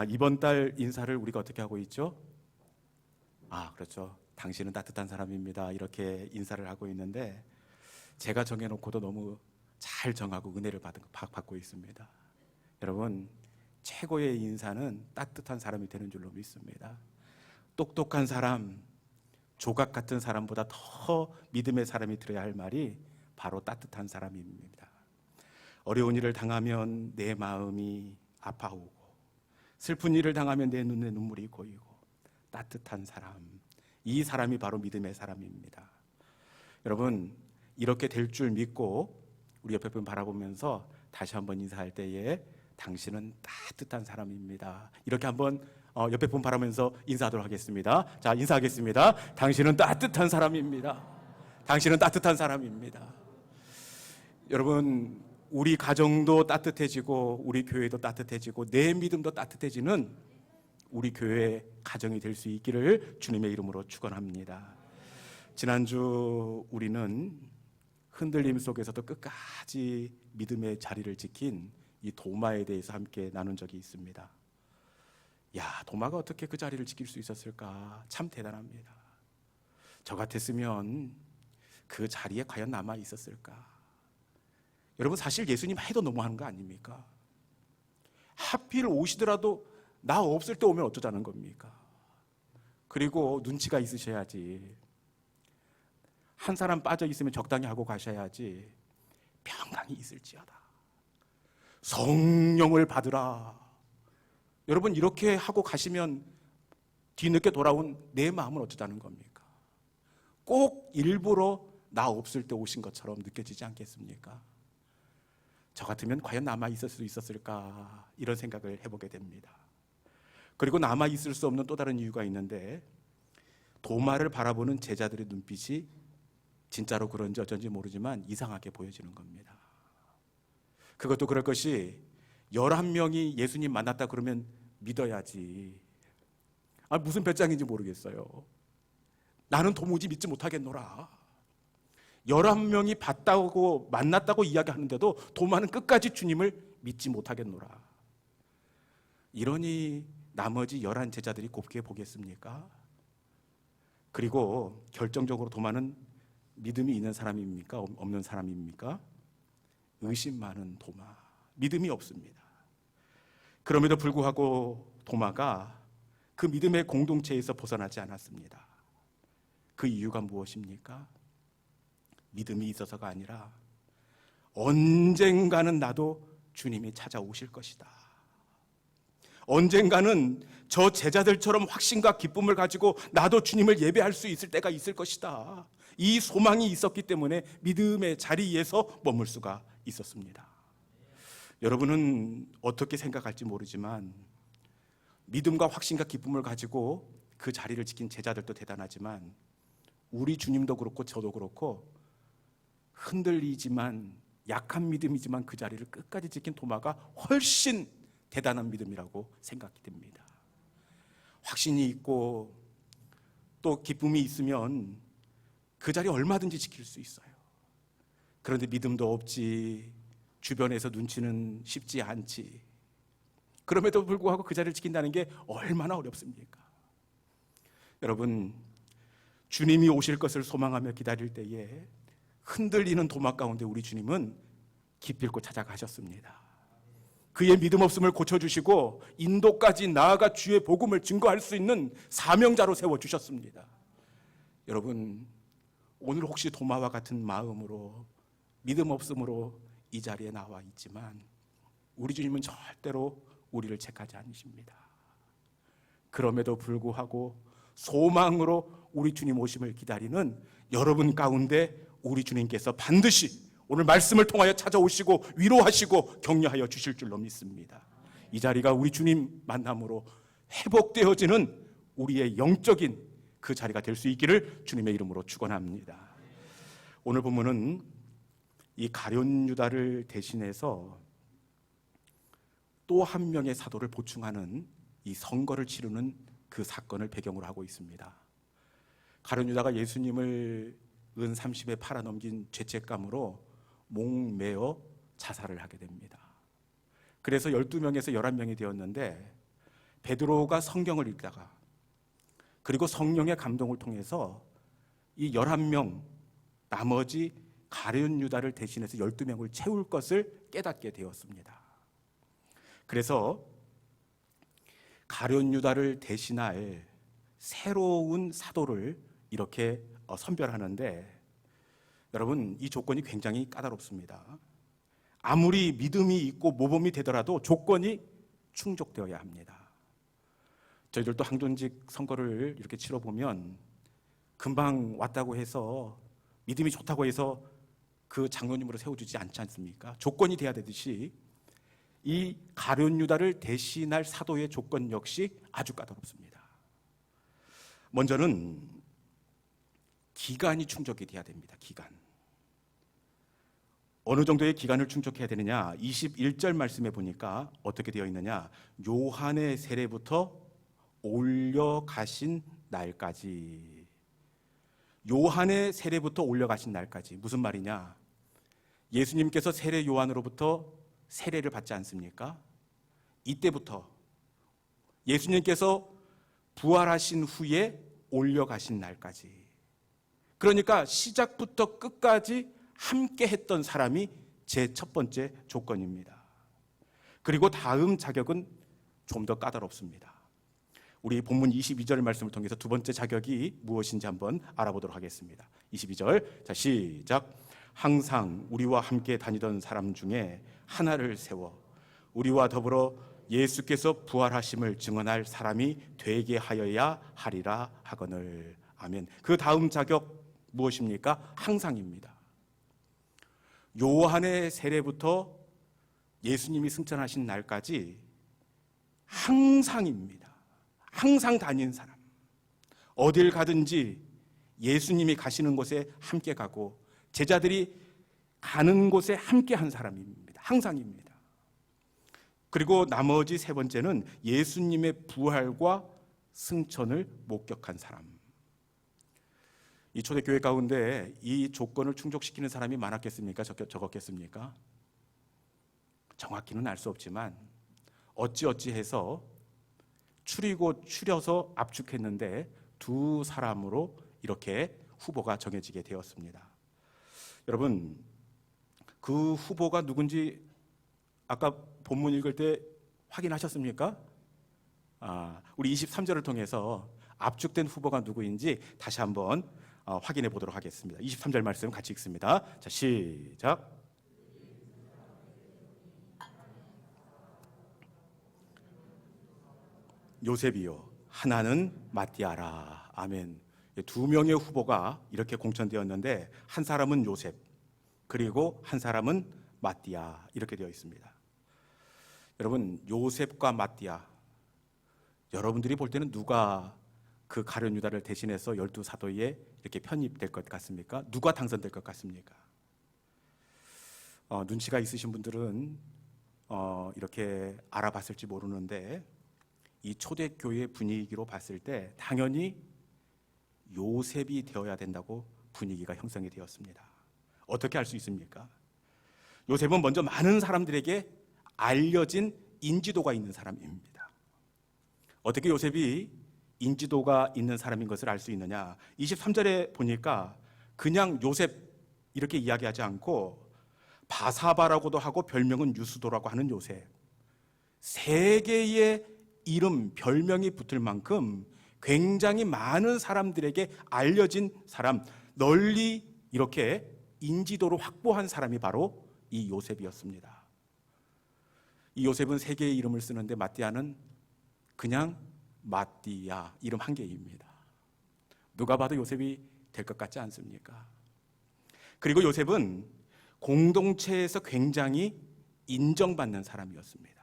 이번 달 인사를 우리가 어떻게 하고 있죠? 그렇죠. 당신은 따뜻한 사람입니다. 이렇게 인사를 하고 있는데 제가 정해놓고도 너무 잘 정하고 은혜를 받고 있습니다. 여러분, 최고의 인사는 따뜻한 사람이 되는 줄로 믿습니다. 똑똑한 사람, 조각 같은 사람보다 더 믿음의 사람이 들어야 할 말이 바로 따뜻한 사람입니다. 어려운 일을 당하면 내 마음이 아파오고, 슬픈 일을 당하면 내 눈에 눈물이 고이고, 따뜻한 사람, 이 사람이 바로 믿음의 사람입니다. 여러분, 이렇게 될 줄 믿고 우리 옆에 분 바라보면서 다시 한번 인사할 때에 당신은 따뜻한 사람입니다. 이렇게 한번 옆에 분 바라보면서 인사하도록 하겠습니다. 자, 인사하겠습니다. 당신은 따뜻한 사람입니다. 당신은 따뜻한 사람입니다. 여러분, 우리 가정도 따뜻해지고 우리 교회도 따뜻해지고 내 믿음도 따뜻해지는 우리 교회 가정이 될 수 있기를 주님의 이름으로 축원합니다. 지난주 우리는 흔들림 속에서도 끝까지 믿음의 자리를 지킨 이 도마에 대해서 함께 나눈 적이 있습니다. 도마가 어떻게 그 자리를 지킬 수 있었을까? 참 대단합니다. 저 같았으면 그 자리에 과연 남아 있었을까? 여러분, 사실 예수님 해도 너무하는 거 아닙니까? 하필 오시더라도 나 없을 때 오면 어쩌자는 겁니까? 그리고 눈치가 있으셔야지. 한 사람 빠져 있으면 적당히 하고 가셔야지. 평강이 있을지어다. 성령을 받으라. 여러분, 이렇게 하고 가시면 뒤늦게 돌아온 내 마음은 어쩌자는 겁니까? 꼭 일부러 나 없을 때 오신 것처럼 느껴지지 않겠습니까? 저 같으면 과연 남아 있을 수 있었을까? 이런 생각을 해보게 됩니다. 그리고 남아 있을 수 없는 또 다른 이유가 있는데, 도마를 바라보는 제자들의 눈빛이 진짜로 그런지 어쩐지 모르지만 이상하게 보여지는 겁니다. 그것도 그럴 것이 11명이 예수님 만났다 그러면 믿어야지. 무슨 배짱인지 모르겠어요. 나는 도무지 믿지 못하겠노라. 11명이 봤다고 만났다고 이야기하는데도 도마는 끝까지 주님을 믿지 못하겠노라. 이러니 나머지 11 제자들이 곱게 보겠습니까? 그리고 결정적으로 도마는 믿음이 있는 사람입니까? 없는 사람입니까? 의심 많은 도마, 믿음이 없습니다. 그럼에도 불구하고 도마가 그 믿음의 공동체에서 벗어나지 않았습니다. 그 이유가 무엇입니까? 믿음이 있어서가 아니라 언젠가는 나도 주님이 찾아오실 것이다. 언젠가는 저 제자들처럼 확신과 기쁨을 가지고 나도 주님을 예배할 수 있을 때가 있을 것이다. 이 소망이 있었기 때문에 믿음의 자리에서 머물 수가 있었습니다. 여러분은 어떻게 생각할지 모르지만 믿음과 확신과 기쁨을 가지고 그 자리를 지킨 제자들도 대단하지만 우리 주님도 그렇고 저도 그렇고 흔들리지만 약한 믿음이지만 그 자리를 끝까지 지킨 도마가 훨씬 대단한 믿음이라고 생각이 됩니다. 확신이 있고 또 기쁨이 있으면 그 자리 얼마든지 지킬 수 있어요. 그런데 믿음도 없지, 주변에서 눈치는 쉽지 않지. 그럼에도 불구하고 그 자리를 지킨다는 게 얼마나 어렵습니까? 여러분, 주님이 오실 것을 소망하며 기다릴 때에 흔들리는 도마 가운데 우리 주님은 기필코 찾아가셨습니다. 그의 믿음 없음을 고쳐주시고 인도까지 나아가 주의 복음을 증거할 수 있는 사명자로 세워주셨습니다. 여러분, 오늘 혹시 도마와 같은 마음으로 믿음 없음으로 이 자리에 나와 있지만 우리 주님은 절대로 우리를 책하지 않으십니다. 그럼에도 불구하고 소망으로 우리 주님 오심을 기다리는 여러분 가운데 우리 주님께서 반드시 오늘 말씀을 통하여 찾아오시고 위로하시고 격려하여 주실 줄로 믿습니다. 이 자리가 우리 주님 만남으로 회복되어지는 우리의 영적인 그 자리가 될 수 있기를 주님의 이름으로 축원합니다. 오늘 본문은 이 가룟 유다를 대신해서 또 한 명의 사도를 보충하는 이 선거를 치르는 그 사건을 배경으로 하고 있습니다. 가룟 유다가 예수님을 은 30에 팔아넘긴 죄책감으로 목매어 자살을 하게 됩니다. 그래서 12명에서 11명이 되었는데 베드로가 성경을 읽다가 그리고 성령의 감동을 통해서 이 11명 나머지 가룟 유다를 대신해서 12명을 채울 것을 깨닫게 되었습니다. 그래서 가룟 유다를 대신할 새로운 사도를 이렇게 선별하는데, 여러분, 이 조건이 굉장히 까다롭습니다. 아무리 믿음이 있고 모범이 되더라도 조건이 충족되어야 합니다. 저희들도 항존직 선거를 이렇게 치러보면 금방 왔다고 해서, 믿음이 좋다고 해서 그 장로님으로 세워주지 않지 않습니까? 조건이 돼야 되듯이 이 가룟 유다를 대신할 사도의 조건 역시 아주 까다롭습니다. 먼저는 기간이 충족이 돼야 됩니다. 기간. 어느 정도의 기간을 충족해야 되느냐? 21절 말씀에 보니까 어떻게 되어 있느냐? 요한의 세례부터 올려가신 날까지. 요한의 세례부터 올려가신 날까지. 무슨 말이냐? 예수님께서 세례 요한으로부터 세례를 받지 않습니까? 이때부터 예수님께서 부활하신 후에 올려가신 날까지. 그러니까 시작부터 끝까지 함께 했던 사람이 제 첫 번째 조건입니다. 그리고 다음 자격은 좀 더 까다롭습니다. 우리 본문 22절 말씀을 통해서 두 번째 자격이 무엇인지 한번 알아보도록 하겠습니다. 22절, 자 시작. 항상 우리와 함께 다니던 사람 중에 하나를 세워 우리와 더불어 예수께서 부활하심을 증언할 사람이 되게 하여야 하리라 하거늘. 아멘. 그 다음 자격 무엇입니까? 항상입니다. 요한의 세례부터 예수님이 승천하신 날까지 항상입니다. 항상 다닌 사람. 어딜 가든지 예수님이 가시는 곳에 함께 가고 제자들이 가는 곳에 함께 한 사람입니다. 항상입니다. 그리고 나머지 세 번째는 예수님의 부활과 승천을 목격한 사람. 이 초대교회 가운데 이 조건을 충족시키는 사람이 많았겠습니까? 적었겠습니까? 정확히는 알 수 없지만 어찌어찌해서 추리고 추려서 압축했는데 두 사람으로 이렇게 후보가 정해지게 되었습니다. 여러분, 그 후보가 누군지 아까 본문 읽을 때 확인하셨습니까? 우리 23절을 통해서 압축된 후보가 누구인지 다시 한번 확인해 보도록 하겠습니다. 23절 말씀 같이 읽습니다. 자, 시작. 요셉이요 하나는 마띠아라. 아멘. 두 명의 후보가 이렇게 공천되었는데 한 사람은 요셉, 그리고 한 사람은 마띠아, 이렇게 되어 있습니다. 여러분, 요셉과 마띠아, 여러분들이 볼 때는 누가 그 가룟 유다를 대신해서 12사도에 이렇게 편입될 것 같습니까? 누가 당선될 것 같습니까? 눈치가 있으신 분들은 이렇게 알아봤을지 모르는데 이 초대교회 분위기로 봤을 때 당연히 요셉이 되어야 된다고 분위기가 형성이 되었습니다. 어떻게 알 수 있습니까? 요셉은 먼저 많은 사람들에게 알려진 인지도가 있는 사람입니다. 어떻게 요셉이 인지도가 있는 사람인 것을 알 수 있느냐? 23절에 보니까 그냥 요셉 이렇게 이야기하지 않고 바사바라고도 하고 별명은 유스도라고 하는 요셉, 세 개의 이름, 별명이 붙을 만큼 굉장히 많은 사람들에게 알려진 사람, 널리 이렇게 인지도를 확보한 사람이 바로 이 요셉이었습니다. 이 요셉은 세 개의 이름을 쓰는데 마띠아는 그냥 마띠아, 이름 한 개입니다. 누가 봐도 요셉이 될 것 같지 않습니까? 그리고 요셉은 공동체에서 굉장히 인정받는 사람이었습니다.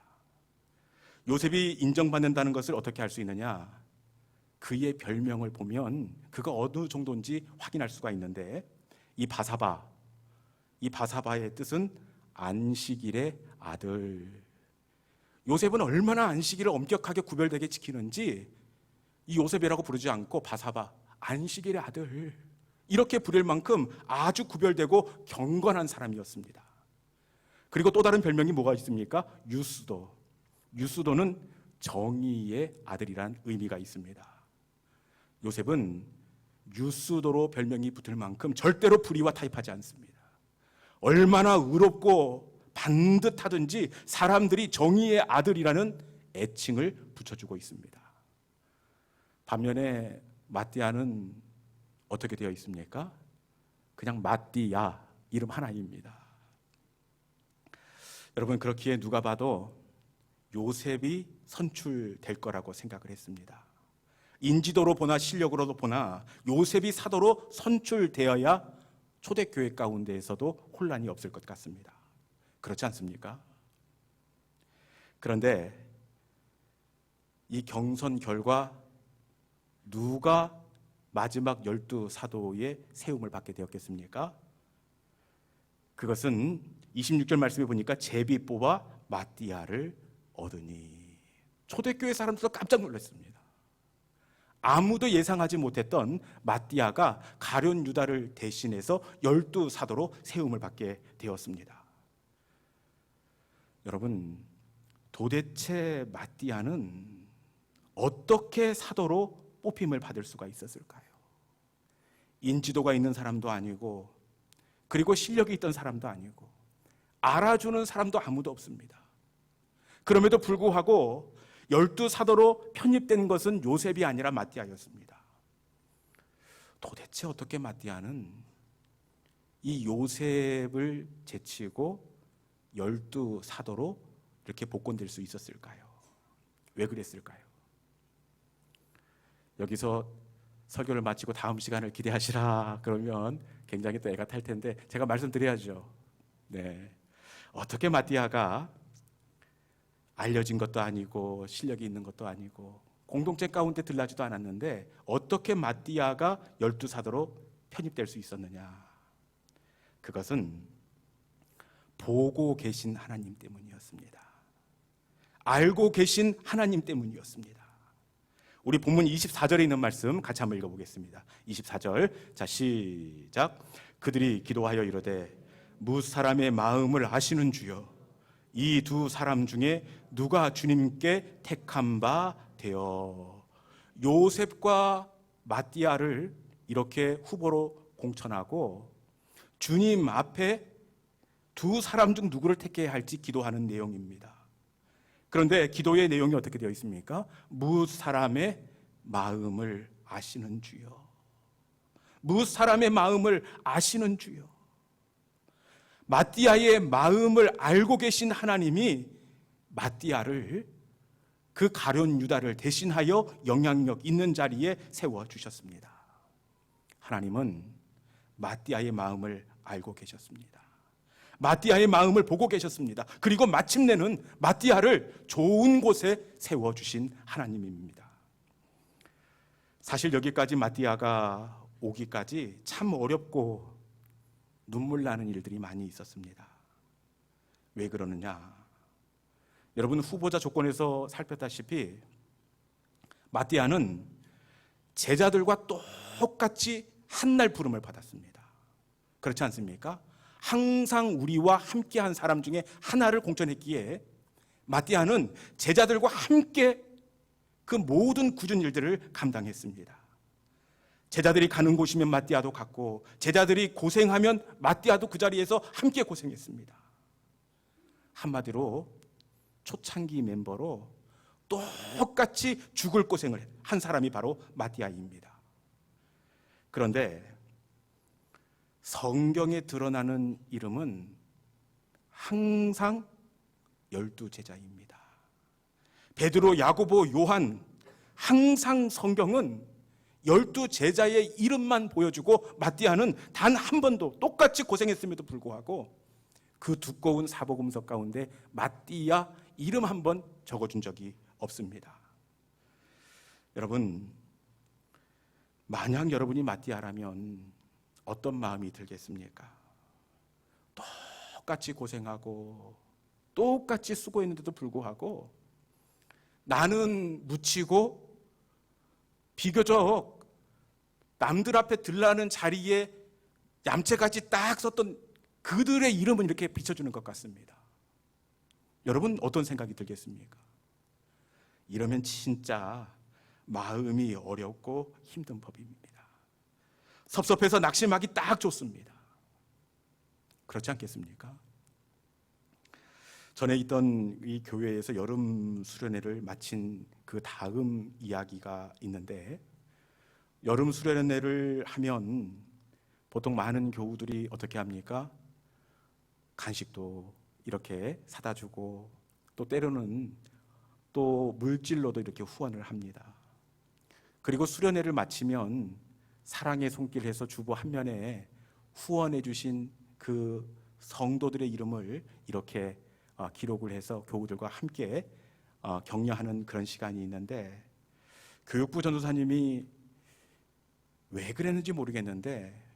요셉이 인정받는다는 것을 어떻게 알 수 있느냐? 그의 별명을 보면 그가 어느 정도인지 확인할 수가 있는데, 이 바사바의 뜻은 안식일의 아들. 요셉은 얼마나 안식일을 엄격하게 구별되게 지키는지 이 요셉이라고 부르지 않고 바사바, 안식일의 아들, 이렇게 부를 만큼 아주 구별되고 경건한 사람이었습니다. 그리고 또 다른 별명이 뭐가 있습니까? 유스도. 유스도는 정의의 아들이란 의미가 있습니다. 요셉은 유스도로 별명이 붙을 만큼 절대로 불의와 타협하지 않습니다. 얼마나 의롭고 반듯하든지 사람들이 정의의 아들이라는 애칭을 붙여주고 있습니다. 반면에 마띠아는 어떻게 되어 있습니까? 그냥 마띠아, 이름 하나입니다. 여러분, 그렇기에 누가 봐도 요셉이 선출될 거라고 생각을 했습니다. 인지도로 보나 실력으로도 보나 요셉이 사도로 선출되어야 초대교회 가운데에서도 혼란이 없을 것 같습니다. 그렇지 않습니까? 그런데 이 경선 결과 누가 마지막 12사도의 세움을 받게 되었겠습니까? 그것은 26절 말씀에 보니까 제비 뽑아 마띠아를 얻으니. 초대교회 사람들도 깜짝 놀랐습니다. 아무도 예상하지 못했던 마띠아가 가룟 유다를 대신해서 12사도로 세움을 받게 되었습니다. 여러분, 도대체 마띠아는 어떻게 사도로 뽑힘을 받을 수가 있었을까요? 인지도가 있는 사람도 아니고, 그리고 실력이 있던 사람도 아니고, 알아주는 사람도 아무도 없습니다. 그럼에도 불구하고 12사도로 편입된 것은 요셉이 아니라 마띠아였습니다. 도대체 어떻게 마띠아는 이 요셉을 제치고 12사도로 이렇게 복권될 수 있었을까요? 왜 그랬을까요? 여기서 설교를 마치고 다음 시간을 기대하시라 그러면 굉장히 또 애가 탈 텐데 제가 말씀드려야죠. 네. 어떻게 마띠아가 알려진 것도 아니고 실력이 있는 것도 아니고 공동체 가운데 들나지도 않았는데 어떻게 마띠아가 12사도로 편입될 수 있었느냐? 그것은 보고 계신 하나님 때문이었습니다. 알고 계신 하나님 때문이었습니다. 우리 본문 24절에 있는 말씀 같이 한번 읽어보겠습니다. 24절, 자 시작. 그들이 기도하여 이르되 뭇 사람의 마음을 아시는 주여, 이 두 사람 중에 누가 주님께 택한 바 되어. 요셉과 마띠아를 이렇게 후보로 공천하고 주님 앞에 두 사람 중 누구를 택해야 할지 기도하는 내용입니다. 그런데 기도의 내용이 어떻게 되어 있습니까? 뭇 사람의 마음을 아시는 주여. 뭇 사람의 마음을 아시는 주여. 마띠아의 마음을 알고 계신 하나님이 마띠아를, 그 가룟 유다를 대신하여 영향력 있는 자리에 세워주셨습니다. 하나님은 마띠아의 마음을 알고 계셨습니다. 마띠아의 마음을 보고 계셨습니다. 그리고 마침내는 마띠아를 좋은 곳에 세워주신 하나님입니다. 사실 여기까지 마띠아가 오기까지 참 어렵고 눈물 나는 일들이 많이 있었습니다. 왜 그러느냐? 여러분, 후보자 조건에서 살폈다시피 마띠아는 제자들과 똑같이 한날 부름을 받았습니다. 그렇지 않습니까? 항상 우리와 함께한 사람 중에 하나를 공천했기에 마띠아는 제자들과 함께 그 모든 굳은 일들을 감당했습니다. 제자들이 가는 곳이면 마띠아도 갔고, 제자들이 고생하면 마띠아도 그 자리에서 함께 고생했습니다. 한마디로 초창기 멤버로 똑같이 죽을 고생을 한 사람이 바로 마띠아입니다. 그런데 성경에 드러나는 이름은 항상 12제자입니다. 베드로, 야고보, 요한, 항상 성경은 12제자의 이름만 보여주고 마띠아는 단 한 번도, 똑같이 고생했음에도 불구하고 그 두꺼운 사복음서 가운데 마띠아 이름 한 번 적어준 적이 없습니다. 여러분, 만약 여러분이 마띠아라면 어떤 마음이 들겠습니까? 똑같이 고생하고 똑같이 수고했는데도 불구하고 나는 묻히고 비교적 남들 앞에 들라는 자리에 얌체같이 딱 썼던 그들의 이름은 이렇게 비춰주는 것 같습니다. 여러분, 어떤 생각이 들겠습니까? 이러면 진짜 마음이 어렵고 힘든 법입니다. 섭섭해서 낙심하기 딱 좋습니다. 그렇지 않겠습니까? 전에 있던 이 교회에서 여름 수련회를 마친 그 다음 이야기가 있는데, 여름 수련회를 하면 보통 많은 교우들이 어떻게 합니까? 간식도 이렇게 사다 주고, 또 때로는 또 물질로도 이렇게 후원을 합니다. 그리고 수련회를 마치면 사랑의 손길 해서 주보 한 면에 후원해 주신 그 성도들의 이름을 이렇게 기록을 해서 교우들과 함께 격려하는 그런 시간이 있는데, 교육부 전도사님이 왜 그랬는지 모르겠는데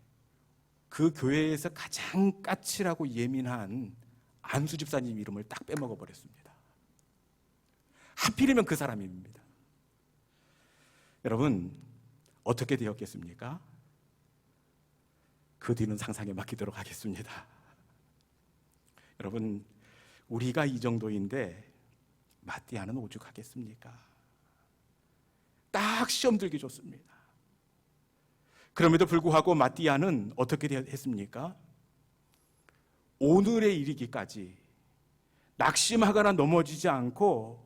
그 교회에서 가장 까칠하고 예민한 안수 집사님 이름을 딱 빼먹어 버렸습니다. 하필이면 그 사람입니다. 여러분, 어떻게 되었겠습니까? 그 뒤는 상상에 맡기도록 하겠습니다. 여러분, 우리가 이 정도인데 마띠아는 오죽하겠습니까? 딱 시험 들기 좋습니다. 그럼에도 불구하고 마띠아는 어떻게 했습니까? 오늘에 이르기까지 낙심하거나 넘어지지 않고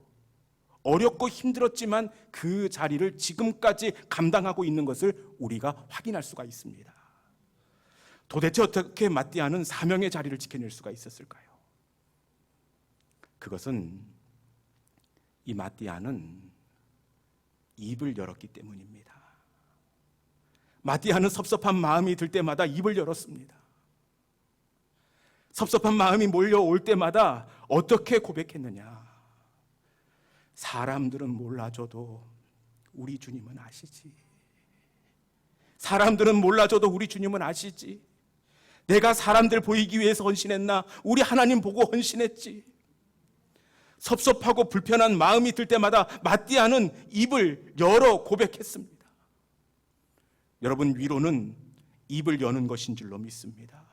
어렵고 힘들었지만 그 자리를 지금까지 감당하고 있는 것을 우리가 확인할 수가 있습니다. 도대체 어떻게 마띠아는 사명의 자리를 지켜낼 수가 있었을까요? 그것은 이 마띠아는 입을 열었기 때문입니다. 마띠아는 섭섭한 마음이 들 때마다 입을 열었습니다. 섭섭한 마음이 몰려올 때마다 어떻게 고백했느냐? 사람들은 몰라줘도 우리 주님은 아시지. 사람들은 몰라줘도 우리 주님은 아시지. 내가 사람들 보이기 위해서 헌신했나? 우리 하나님 보고 헌신했지. 섭섭하고 불편한 마음이 들 때마다 마띠아는 입을 열어 고백했습니다. 여러분, 위로는 입을 여는 것인 줄로 믿습니다.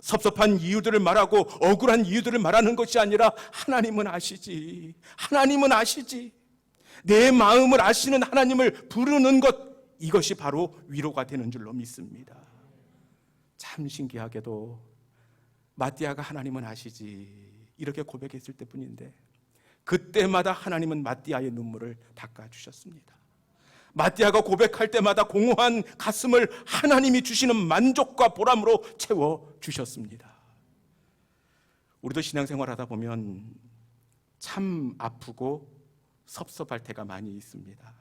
섭섭한 이유들을 말하고 억울한 이유들을 말하는 것이 아니라 하나님은 아시지. 하나님은 아시지. 내 마음을 아시는 하나님을 부르는 것, 이것이 바로 위로가 되는 줄로 믿습니다. 참 신기하게도 마띠아가 하나님은 아시지 이렇게 고백했을 때뿐인데 그때마다 하나님은 마띠아의 눈물을 닦아주셨습니다. 마띠아가 고백할 때마다 공허한 가슴을 하나님이 주시는 만족과 보람으로 채워주셨습니다. 우리도 신앙생활하다 보면 참 아프고 섭섭할 때가 많이 있습니다.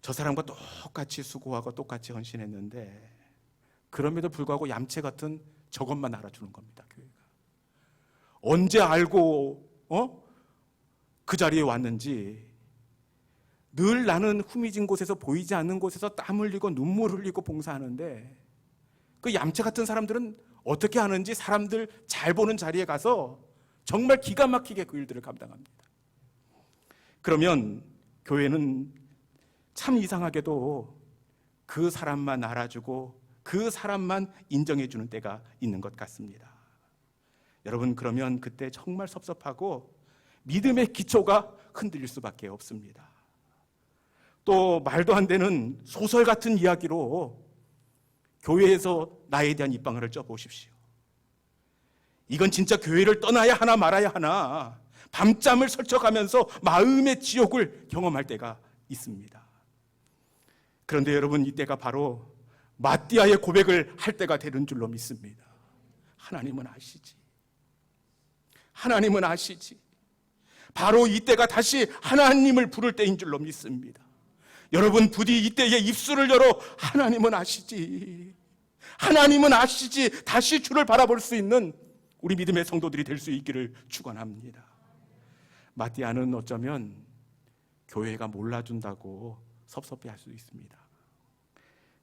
저 사람과 똑같이 수고하고 똑같이 헌신했는데 그럼에도 불구하고 얌체 같은 저것만 알아주는 겁니다. 교회가 언제 알고 그 자리에 왔는지, 늘 나는 후미진 곳에서 보이지 않는 곳에서 땀 흘리고 눈물 흘리고 봉사하는데 그 얌체 같은 사람들은 어떻게 하는지 사람들 잘 보는 자리에 가서 정말 기가 막히게 그 일들을 감당합니다. 그러면 교회는 참 이상하게도 그 사람만 알아주고 그 사람만 인정해 주는 때가 있는 것 같습니다. 여러분, 그러면 그때 정말 섭섭하고 믿음의 기초가 흔들릴 수밖에 없습니다. 또 말도 안 되는 소설 같은 이야기로 교회에서 나에 대한 입방아를 쪄보십시오. 이건 진짜 교회를 떠나야 하나 말아야 하나 밤잠을 설쳐가면서 마음의 지옥을 경험할 때가 있습니다. 그런데 여러분, 이때가 바로 마띠아의 고백을 할 때가 되는 줄로 믿습니다. 하나님은 아시지. 하나님은 아시지. 바로 이때가 다시 하나님을 부를 때인 줄로 믿습니다. 여러분, 부디 이때에 입술을 열어 하나님은 아시지. 하나님은 아시지. 다시 주를 바라볼 수 있는 우리 믿음의 성도들이 될 수 있기를 축원합니다. 마띠아는 어쩌면 교회가 몰라준다고 섭섭해할 수 있습니다.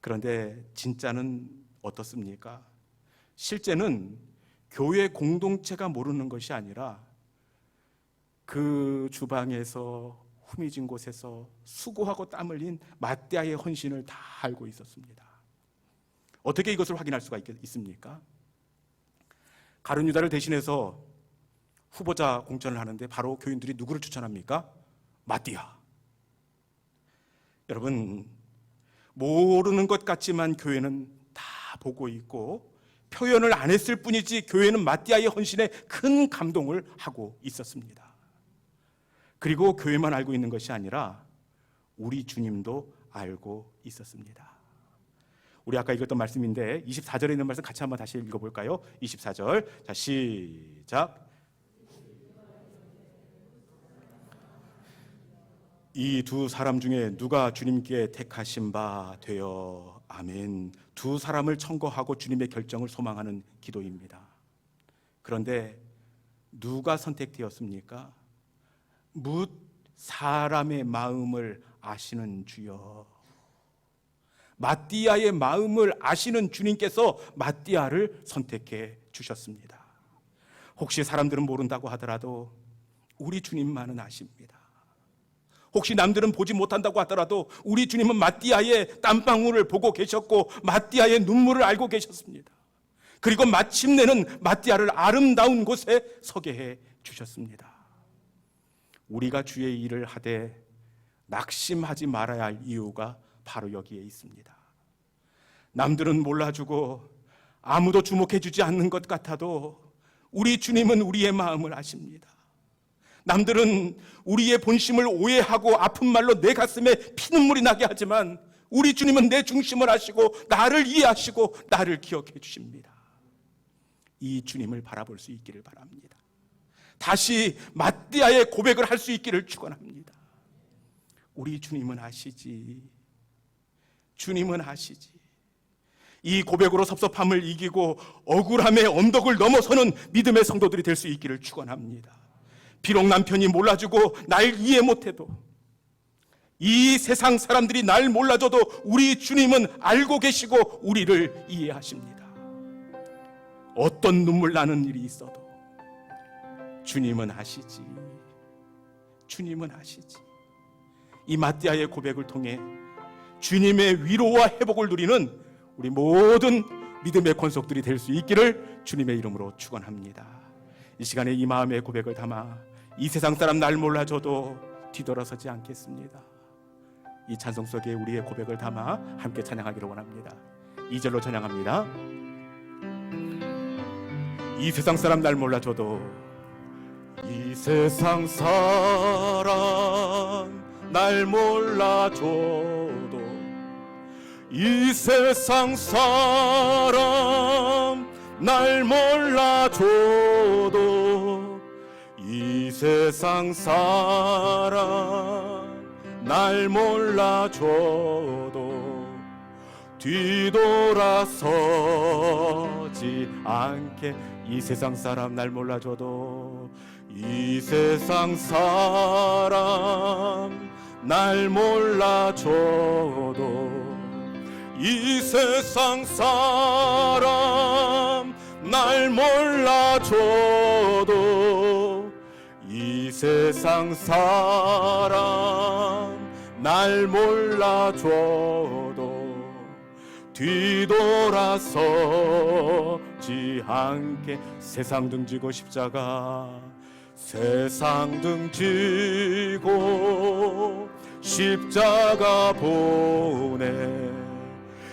그런데 진짜는 어떻습니까? 실제는 교회 공동체가 모르는 것이 아니라 그 주방에서 후미진 곳에서 수고하고 땀 흘린 마띠아의 헌신을 다 알고 있었습니다. 어떻게 이것을 확인할 수가 있습니까? 가룟 유다를 대신해서 후보자 공천을 하는데 바로 교인들이 누구를 추천합니까? 마띠아. 여러분, 모르는 것 같지만 교회는 다 보고 있고 표현을 안 했을 뿐이지 교회는 마띠아의 헌신에 큰 감동을 하고 있었습니다. 그리고 교회만 알고 있는 것이 아니라 우리 주님도 알고 있었습니다. 우리 아까 읽었던 말씀인데 24절에 있는 말씀 같이 한번 다시 읽어볼까요? 24절, 자 시작. 이 두 사람 중에 누가 주님께 택하신 바 되어. 아멘. 두 사람을 청거하고 주님의 결정을 소망하는 기도입니다. 그런데 누가 선택되었습니까? 뭇 사람의 마음을 아시는 주여. 마띠아의 마음을 아시는 주님께서 마띠아를 선택해 주셨습니다. 혹시 사람들은 모른다고 하더라도 우리 주님만은 아십니다. 혹시 남들은 보지 못한다고 하더라도 우리 주님은 마띠아의 땀방울을 보고 계셨고 마띠아의 눈물을 알고 계셨습니다. 그리고 마침내는 마띠아를 아름다운 곳에 서게 해 주셨습니다. 우리가 주의 일을 하되 낙심하지 말아야 할 이유가 바로 여기에 있습니다. 남들은 몰라주고 아무도 주목해주지 않는 것 같아도 우리 주님은 우리의 마음을 아십니다. 남들은 우리의 본심을 오해하고 아픈 말로 내 가슴에 피눈물이 나게 하지만 우리 주님은 내 중심을 아시고 나를 이해하시고 나를 기억해 주십니다. 이 주님을 바라볼 수 있기를 바랍니다. 다시 마띠아의 고백을 할 수 있기를 축원합니다. 우리 주님은 아시지. 주님은 아시지. 이 고백으로 섭섭함을 이기고 억울함의 언덕을 넘어서는 믿음의 성도들이 될 수 있기를 축원합니다. 비록 남편이 몰라주고 날 이해 못해도 이 세상 사람들이 날 몰라줘도 우리 주님은 알고 계시고 우리를 이해하십니다. 어떤 눈물 나는 일이 있어도 주님은 아시지. 주님은 아시지. 이 마띠아의 고백을 통해 주님의 위로와 회복을 누리는 우리 모든 믿음의 권속들이 될 수 있기를 주님의 이름으로 축원합니다. 이 시간에 이 마음의 고백을 담아 이 세상 사람 날 몰라줘도 뒤돌아서지 않겠습니다. 이 찬송 속에 우리의 고백을 담아 함께 찬양하기를 원합니다. 2절로 찬양합니다. 이 세상 사람 날 몰라줘도 이 세상 사람 날 몰라줘도 이 세상 사람 날 몰라줘도 이 세상 사람 날 몰라줘도 뒤돌아서지 않게. 이 세상 사람 날 몰라줘도 이 세상 사람 날 몰라줘도 이 세상 사람 날 몰라줘도 이 세상 사람 날 몰라줘도 뒤돌아서지 않게. 세상 등지고 십자가 세상 등지고 십자가 보내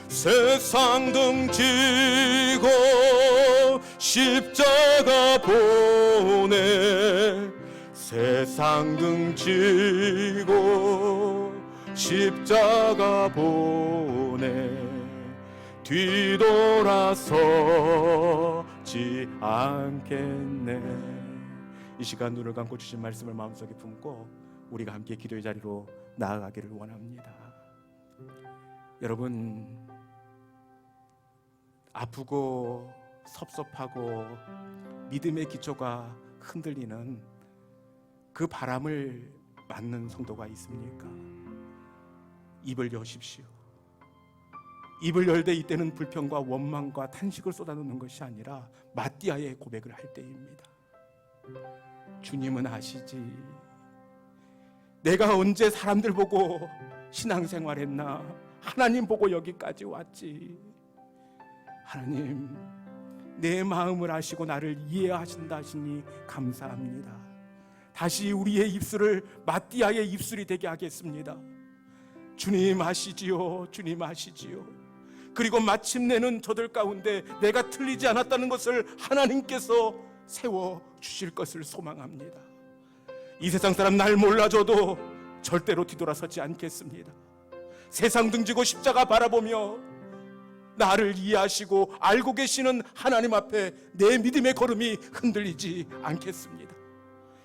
세상 등지고 십자가 보내 세상 등지고 십자가 보내 뒤돌아서지 않겠네. 이 시간 눈을 감고 주신 말씀을 마음속에 품고 우리가 함께 기도의 자리로 나아가기를 원합니다. 여러분, 아프고 섭섭하고 믿음의 기초가 흔들리는 그 바람을 맞는 성도가 있습니까? 입을 여십시오. 입을 열 때 이때는 불평과 원망과 탄식을 쏟아놓는 것이 아니라 마띠아의 고백을 할 때입니다. 주님은 아시지. 내가 언제 사람들 보고 신앙생활했나? 하나님 보고 여기까지 왔지. 하나님, 내 마음을 아시고 나를 이해하신다 하시니 감사합니다. 다시 우리의 입술을 마띠아의 입술이 되게 하겠습니다. 주님 아시지요? 주님 아시지요? 그리고 마침내는 저들 가운데 내가 틀리지 않았다는 것을 하나님께서 세워주실 것을 소망합니다. 이 세상 사람 날 몰라줘도 절대로 뒤돌아서지 않겠습니다. 세상 등지고 십자가 바라보며 나를 이해하시고 알고 계시는 하나님 앞에 내 믿음의 걸음이 흔들리지 않겠습니다.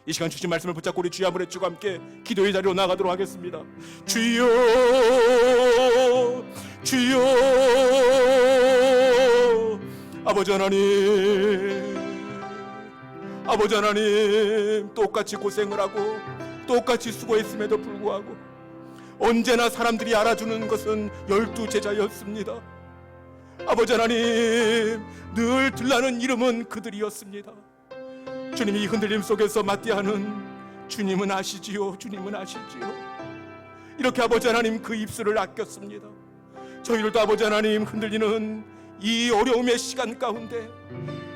이 시간 주신 말씀을 붙잡고 우리 주여 한번 외치고 함께 기도의 자리로 나가도록 하겠습니다. 주여, 주여, 아버지 하나님, 아버지 하나님, 똑같이 고생을 하고 똑같이 수고했음에도 불구하고 언제나 사람들이 알아주는 것은 12제자였습니다. 아버지 하나님, 늘 들나는 이름은 그들이었습니다. 주님이 이 흔들림 속에서 마띠아는 주님은 아시지요, 주님은 아시지요. 이렇게 아버지 하나님 그 입술을 아꼈습니다. 저희들도 아버지 하나님 흔들리는 이 어려움의 시간 가운데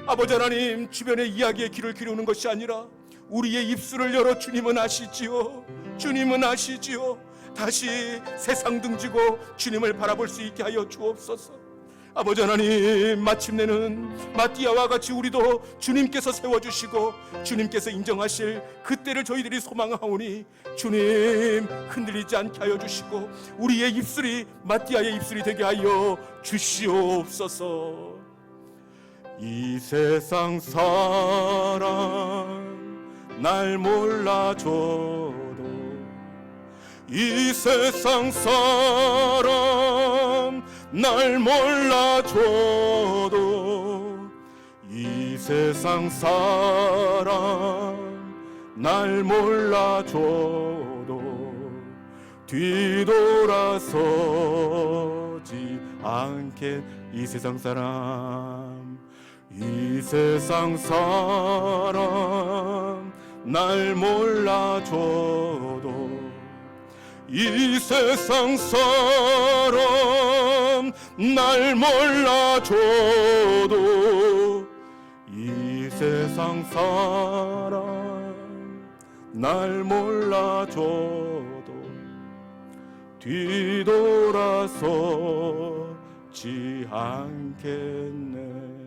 아버지 하나님 주변의 이야기에 귀를 기울이는 것이 아니라 우리의 입술을 열어 주님은 아시지요, 주님은 아시지요. 다시 세상 등지고 주님을 바라볼 수 있게 하여 주옵소서. 아버지 하나님, 마침내는 마띠아와 같이 우리도 주님께서 세워주시고 주님께서 인정하실 그때를 저희들이 소망하오니 주님 흔들리지 않게 하여 주시고 우리의 입술이 마띠아의 입술이 되게 하여 주시옵소서. 이 세상 사람 날 몰라줘도, 이 세상 사람 날 몰라줘도, 이 세상 사람 날 몰라줘도 뒤돌아서지 않게. 이 세상 사람, 이 세상 사람 날 몰라줘도, 이 세상 사람 날 몰라줘도, 이 세상 사람 날 몰라줘도 뒤돌아서지 않겠네.